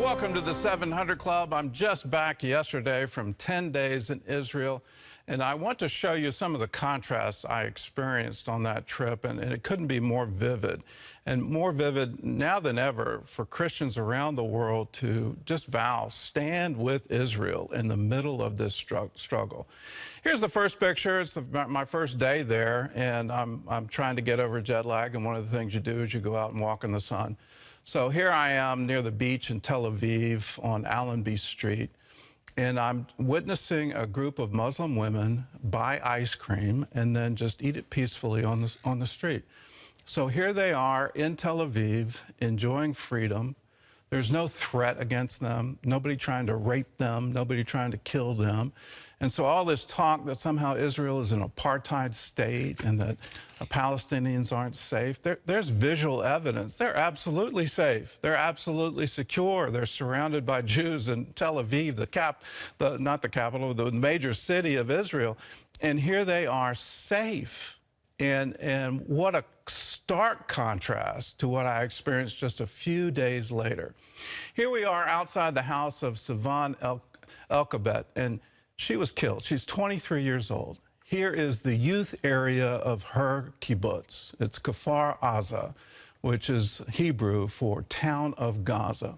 Welcome to the 700 Club. I'm just back yesterday from 10 days in Israel, and I want to show you some of the contrasts I experienced on that trip, and it couldn't be more vivid. And more vivid now than ever for Christians around the world to just vow, stand with Israel in the middle of this struggle. Here's the first picture. It's my first day there, and I'm trying to get over jet lag, and one of the things you do is you go out and walk in the sun. So here I am near the beach in Tel Aviv on Allenby Street, and I'm witnessing a group of Muslim women buy ice cream and then just eat it peacefully on the street. So here they are in Tel Aviv, enjoying freedom. There's no threat against them, nobody trying to rape them, nobody trying to kill them. And so all this talk that somehow Israel is an apartheid state and that Palestinians aren't safe, there's visual evidence. They're absolutely safe. They're absolutely secure. They're surrounded by Jews in Tel Aviv, not the capital, the major city of Israel. And here they are safe. And what a stark contrast to what I experienced just a few days later. Here we are outside the house of Sivan Elkabet, and she was killed. She's 23 years old. Here is the youth area of her kibbutz. It's Kfar Aza, which is Hebrew for town of Gaza.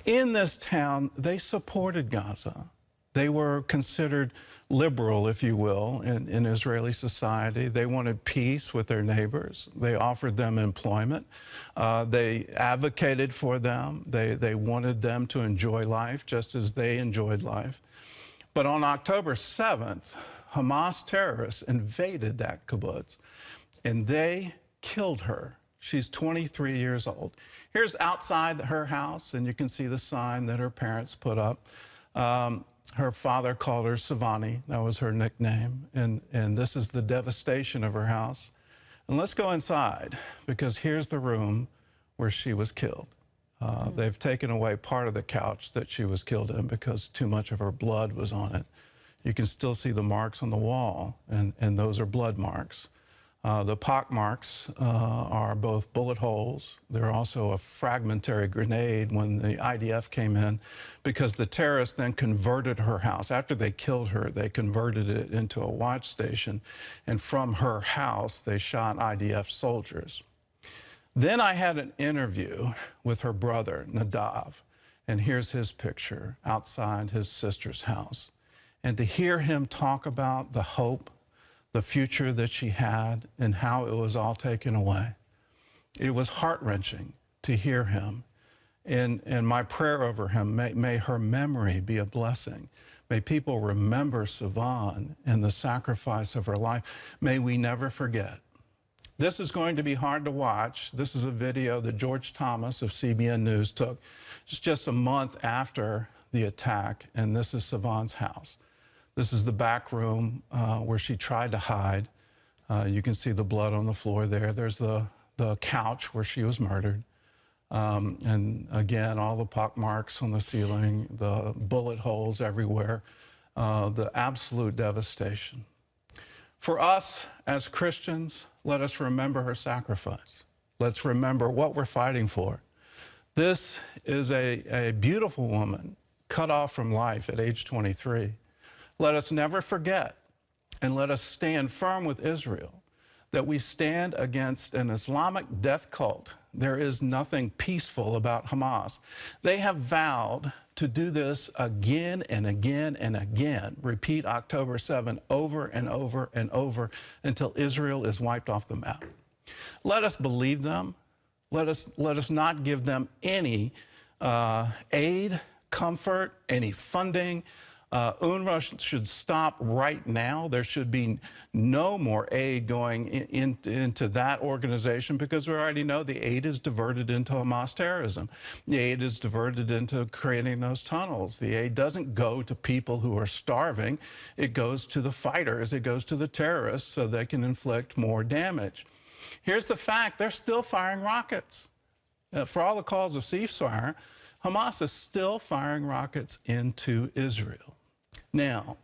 In this town, they supported Gaza. They were considered liberal, if you will, in Israeli society. They wanted peace with their neighbors. They offered them employment. They advocated for them. They wanted them to enjoy life just as they enjoyed life. But on October 7th, Hamas terrorists invaded that kibbutz, and they killed her. She's 23 years old. Here's outside her house, and you can see the sign that her parents put up. Her father called her Savani. That was her nickname. And this is the devastation of her house. And let's go inside, because here's the room where she was killed. They've taken away part of the couch that she was killed in because too much of her blood was on it. You can still see the marks on the wall, and those are blood marks. The pock marks are both bullet holes. They're also a fragmentary grenade when the IDF came in, because the terrorists then converted her house. After they killed her, they converted it into a watch station, and from her house, they shot IDF soldiers. Then I had an interview with her brother, Nadav, and here's his picture outside his sister's house. And to hear him talk about the hope, the future that she had, and how it was all taken away, it was heart-wrenching to hear him. And my prayer over him, may her memory be a blessing. May people remember Sivan and the sacrifice of her life. May we never forget. This is going to be hard to watch. This is a video that George Thomas of CBN News took just a month after the attack, and this is Sivan's house. This is the back room where she tried to hide. You can see the blood on the floor there. There's the couch where she was murdered. And again, all the pock marks on the ceiling, the bullet holes everywhere, the absolute devastation. For us as Christians, let us remember her sacrifice. Let's remember what we're fighting for. This is a beautiful woman cut off from life at age 23. Let us never forget, and let us stand firm with Israel, that we stand against an Islamic death cult. There is nothing peaceful about Hamas. They have vowed to do this again and again and again, repeat October 7 over and over and over until Israel is wiped off the map. Let us believe them. Let us not give them any aid, comfort, any funding. UNRWA should stop right now. There should be no more aid going into that organization, because we already know the aid is diverted into Hamas terrorism. The aid is diverted into creating those tunnels. The aid doesn't go to people who are starving. It goes to the fighters. It goes to the terrorists so they can inflict more damage. Here's the fact. They're still firing rockets. For all the calls of ceasefire, Hamas is still firing rockets into Israel. Now,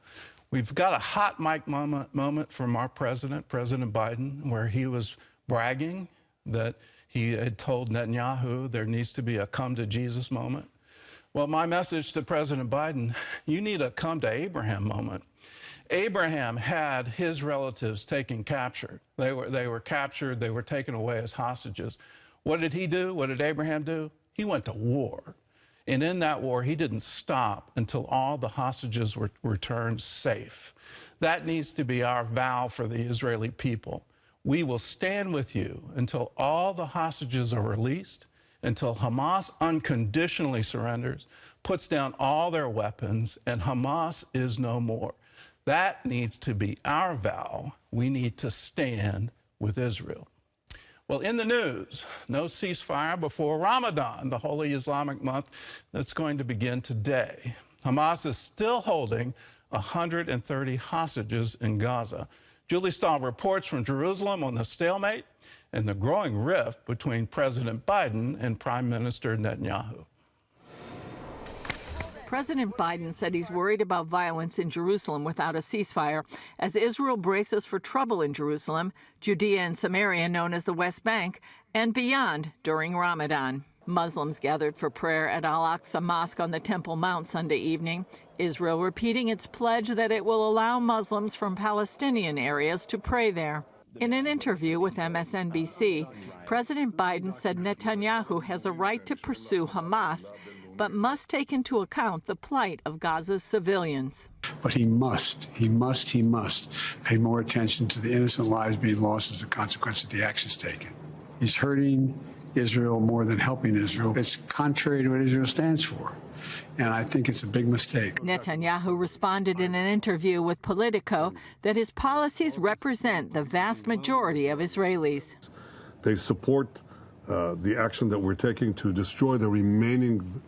we've got a hot mic moment from our president, President Biden, where he was bragging that he had told Netanyahu there needs to be a come to Jesus moment. Well, my message to President Biden, you need a come to Abraham moment. Abraham had his relatives captured. They were captured, they were taken away as hostages. What did he do? What did Abraham do? He went to war. And in that war, he didn't stop until all the hostages were returned safe. That needs to be our vow for the Israeli people. We will stand with you until all the hostages are released, until Hamas unconditionally surrenders, puts down all their weapons, and Hamas is no more. That needs to be our vow. We need to stand with Israel. Well, in the news, no ceasefire before Ramadan, the holy Islamic month that's going to begin today. Hamas is still holding 130 hostages in Gaza. Julie Stahl reports from Jerusalem on the stalemate and the growing rift between President Biden and Prime Minister Netanyahu. President Biden said he's worried about violence in Jerusalem without a ceasefire as Israel braces for trouble in Jerusalem, Judea and Samaria known as the West Bank, and beyond during Ramadan. Muslims gathered for prayer at Al-Aqsa Mosque on the Temple Mount Sunday evening, Israel repeating its pledge that it will allow Muslims from Palestinian areas to pray there. In an interview with MSNBC, President Biden said Netanyahu has a right to pursue Hamas, but must take into account the plight of Gaza's civilians. But he must pay more attention to the innocent lives being lost as a consequence of the actions taken. He's hurting Israel more than helping Israel. It's contrary to what Israel stands for. And I think it's a big mistake. Netanyahu responded in an interview with Politico that his policies represent the vast majority of Israelis. They support the action that we're taking to destroy the remaining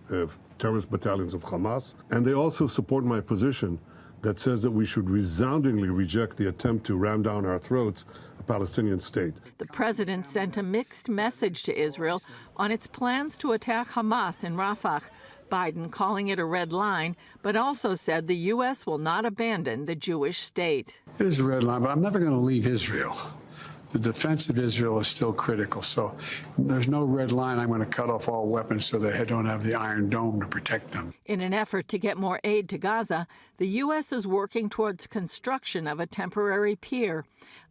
terrorist battalions of Hamas. And they also support my position that says that we should resoundingly reject the attempt to ram down our throats a Palestinian state. The president sent a mixed message to Israel on its plans to attack Hamas in Rafah, Biden calling it a red line, but also said the U.S. will not abandon the Jewish state. It is a red line, but I'm never going to leave Israel. The defense of Israel is still critical, so there's no red line. I'm going to cut off all weapons so they don't have the Iron Dome to protect them. In an effort to get more aid to Gaza, the U.S. is working towards construction of a temporary pier.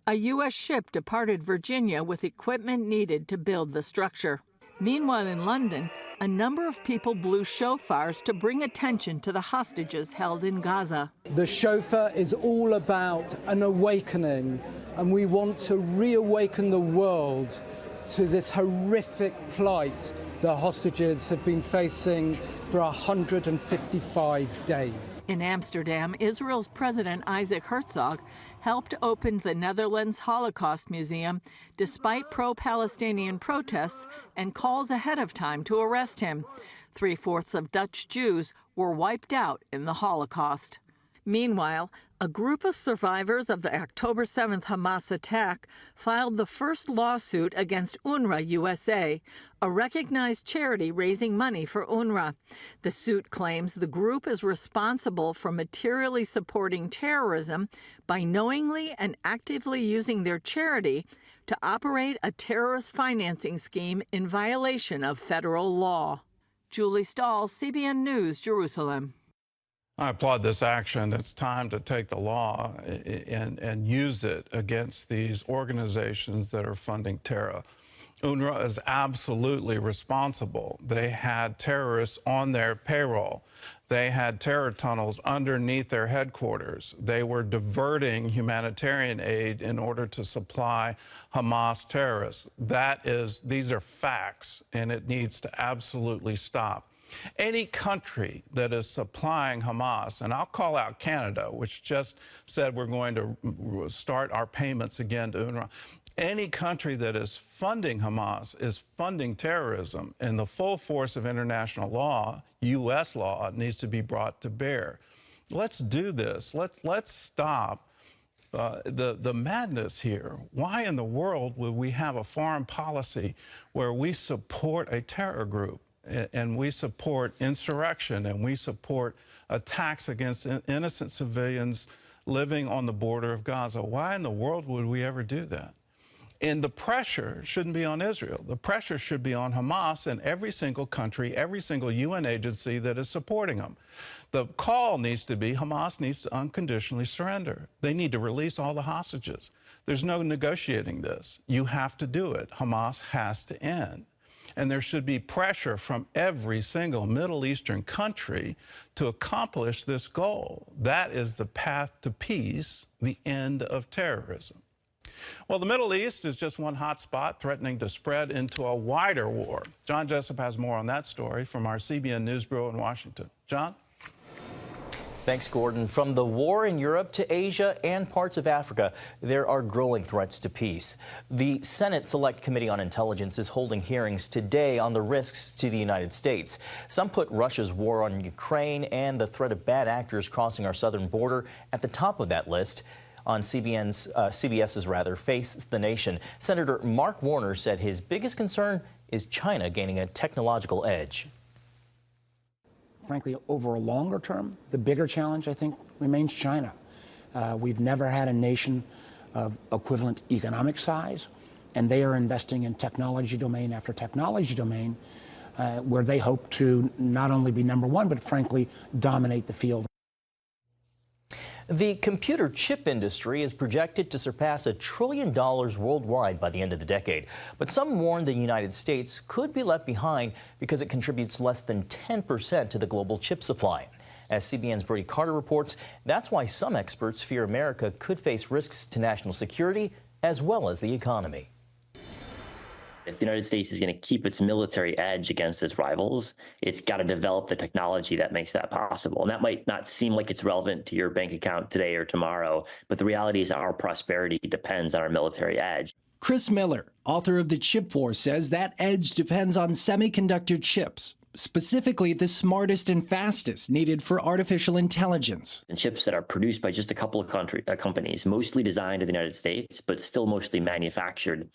A U.S. ship departed Virginia with equipment needed to build the structure. Meanwhile, in London, a number of people blew shofars to bring attention to the hostages held in Gaza. The shofar is all about an awakening, and we want to reawaken the world to this horrific plight the hostages have been facing for 155 days. In Amsterdam, Israel's President Isaac Herzog helped open the Netherlands Holocaust Museum despite pro-Palestinian protests and calls ahead of time to arrest him. 3/4 of Dutch Jews were wiped out in the Holocaust. Meanwhile, a group of survivors of the October 7th Hamas attack filed the first lawsuit against UNRWA USA, a recognized charity raising money for UNRWA. The suit claims the group is responsible for materially supporting terrorism by knowingly and actively using their charity to operate a terrorist financing scheme in violation of federal law. Julie Stahl, CBN News, Jerusalem. I applaud this action. It's time to take the law and use it against these organizations that are funding terror. UNRWA is absolutely responsible. They had terrorists on their payroll. They had terror tunnels underneath their headquarters. They were diverting humanitarian aid in order to supply Hamas terrorists. These are facts, and it needs to absolutely stop. Any country that is supplying Hamas, and I'll call out Canada, which just said we're going to start our payments again to UNRWA. Any country that is funding Hamas is funding terrorism, and the full force of international law, U.S. law, needs to be brought to bear. Let's do this. Let's stop the madness here. Why in the world would we have a foreign policy where we support a terror group? And we support insurrection, and we support attacks against innocent civilians living on the border of Gaza? Why in the world would we ever do that? And the pressure shouldn't be on Israel. The pressure should be on Hamas and every single country, every single UN agency that is supporting them. The call needs to be Hamas needs to unconditionally surrender. They need to release all the hostages. There's no negotiating this. You have to do it. Hamas has to end. And there should be pressure from every single Middle Eastern country to accomplish this goal. That is the path to peace, the end of terrorism. Well, the Middle East is just one hot spot threatening to spread into a wider war. John Jessup has more on that story from our CBN News Bureau in Washington. John? Thanks, Gordon. From the war in Europe to Asia and parts of Africa, there are growing threats to peace. The Senate Select Committee on Intelligence is holding hearings today on the risks to the United States. Some put Russia's war on Ukraine and the threat of bad actors crossing our southern border at the top of that list. On CBS's Face the Nation, Senator Mark Warner said his biggest concern is China gaining a technological edge. Frankly, over a longer term, the bigger challenge, I think, remains China. We've never had a nation of equivalent economic size, and they are investing in technology domain after technology domain, where they hope to not only be number one, but frankly, dominate the field. The computer chip industry is projected to surpass $1 trillion worldwide by the end of the decade. But some warn the United States could be left behind because it contributes less than 10% to the global chip supply. As CBN's Brody Carter reports, that's why some experts fear America could face risks to national security as well as the economy. If the United States is going to keep its military edge against its rivals, it's got to develop the technology that makes that possible. And that might not seem like it's relevant to your bank account today or tomorrow, but the reality is our prosperity depends on our military edge. Chris Miller, author of The Chip War, says that edge depends on semiconductor chips, specifically the smartest and fastest needed for artificial intelligence. And chips that are produced by just a couple of companies, mostly designed in the United States, but still mostly manufactured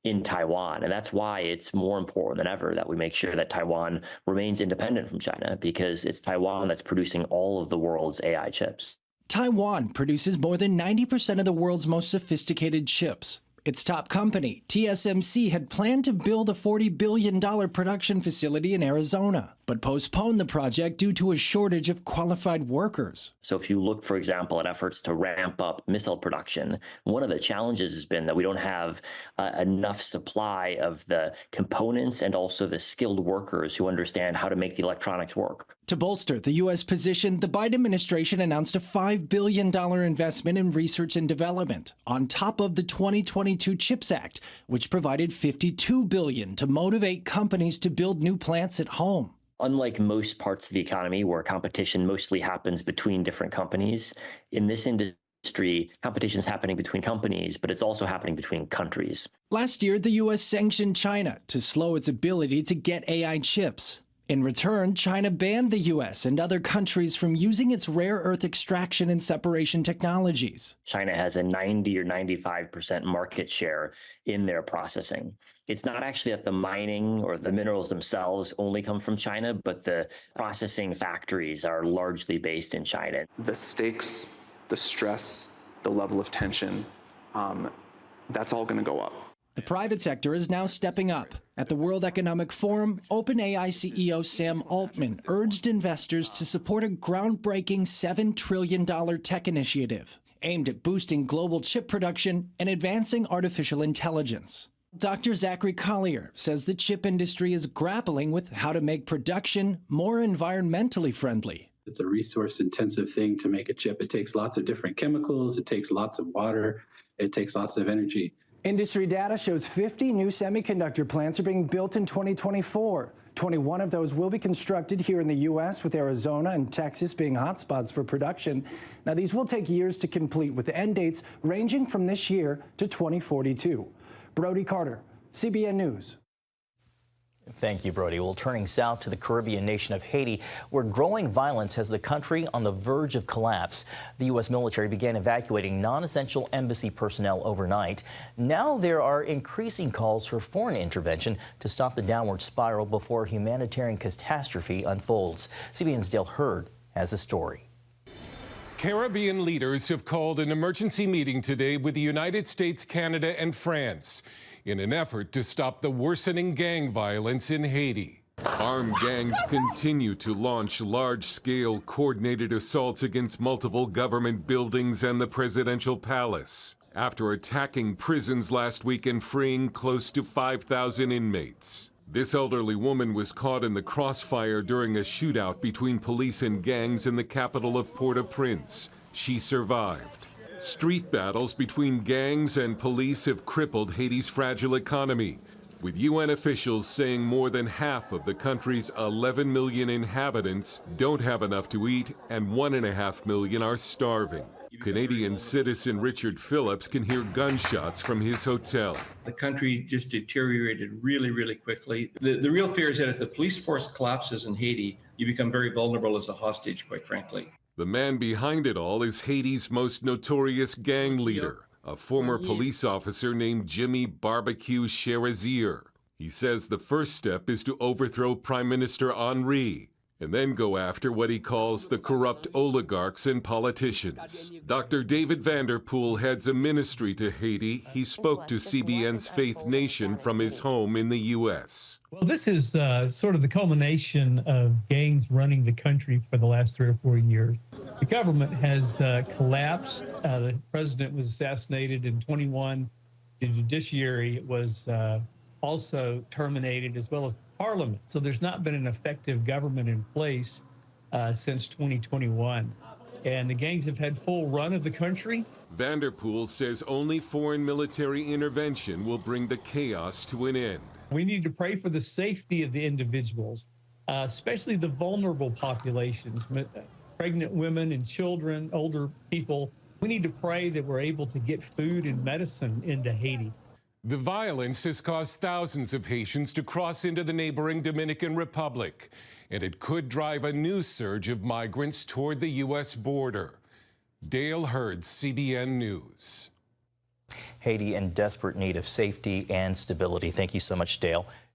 in Taiwan. And that's why it's more important than ever that we make sure that Taiwan remains independent from China, because it's Taiwan that's producing all of the world's AI chips. Taiwan produces more than 90% of the world's most sophisticated chips. Its top company, TSMC, had planned to build a $40 billion production facility in Arizona, but postponed the project due to a shortage of qualified workers. So if you look, for example, at efforts to ramp up missile production, one of the challenges has been that we don't have enough supply of the components and also the skilled workers who understand how to make the electronics work. To bolster the U.S. position, the Biden administration announced a $5 billion investment in research and development, on top of the 2022 CHIPS Act, which provided $52 billion to motivate companies to build new plants at home. Unlike most parts of the economy where competition mostly happens between different companies, in this industry, competition is happening between companies, but it's also happening between countries. Last year, the U.S. sanctioned China to slow its ability to get AI chips. In return, China banned the U.S. and other countries from using its rare earth extraction and separation technologies. China has a 90 or 95% market share in their processing. It's not actually that the mining or the minerals themselves only come from China, but the processing factories are largely based in China. The stakes, the stress, the level of tension, that's all going to go up. The private sector is now stepping up. At the World Economic Forum, OpenAI CEO Sam Altman urged investors to support a groundbreaking $7 trillion tech initiative aimed at boosting global chip production and advancing artificial intelligence. Dr. Zachary Collier says the chip industry is grappling with how to make production more environmentally friendly. It's a resource-intensive thing to make a chip. It takes lots of different chemicals, it takes lots of water, it takes lots of energy. Industry data shows 50 new semiconductor plants are being built in 2024. 21 of those will be constructed here in the U.S., with Arizona and Texas being hotspots for production. Now, these will take years to complete, with end dates ranging from this year to 2042. Brody Carter, CBN News. Thank you, Brody. Well, turning south to the Caribbean nation of Haiti, where growing violence has the country on the verge of collapse. The U.S. military began evacuating non-essential embassy personnel overnight. Now there are increasing calls for foreign intervention to stop the downward spiral before humanitarian catastrophe unfolds. CBN's Dale Hurd has a story. Caribbean leaders have called an emergency meeting today with the United States, Canada, and France in an effort to stop the worsening gang violence in Haiti. Armed gangs continue to launch large-scale coordinated assaults against multiple government buildings and the presidential palace after attacking prisons last week and freeing close to 5,000 inmates. This elderly woman was caught in the crossfire during a shootout between police and gangs in the capital of Port-au-Prince. She survived. Street battles between gangs and police have crippled Haiti's fragile economy, with UN officials saying more than half of the country's 11 million inhabitants don't have enough to eat and 1.5 million are starving. Canadian citizen Richard Phillips can hear gunshots from his hotel. The country just deteriorated really, really quickly. The real fear is that if the police force collapses in Haiti, you become very vulnerable as a hostage, quite frankly. The man behind it all is Haiti's most notorious gang leader, a former police officer named Jimmy Barbecue Cherizier. He says the first step is to overthrow Prime Minister Henry and then go after what he calls the corrupt oligarchs and politicians. Dr. David Vanderpool heads a ministry to Haiti. He spoke to CBN's Faith Nation from his home in the U.S. Well, this is sort of the culmination of gangs running the country for the last 3 or 4 years. The government has collapsed. The president was assassinated in 21. The judiciary was also terminated, as well as Parliament. So there's not been an effective government in place since 2021. And the gangs have had full run of the country. Vanderpool says only foreign military intervention will bring the chaos to an end. We need to pray for the safety of the individuals, especially the vulnerable populations, pregnant women and children, older people. We need to pray that we're able to get food and medicine into Haiti. The violence has caused thousands of Haitians to cross into the neighboring Dominican Republic, and it could drive a new surge of migrants toward the U.S. border. Dale Hurd, CBN News. Haiti in desperate need of safety and stability. Thank you so much, Dale.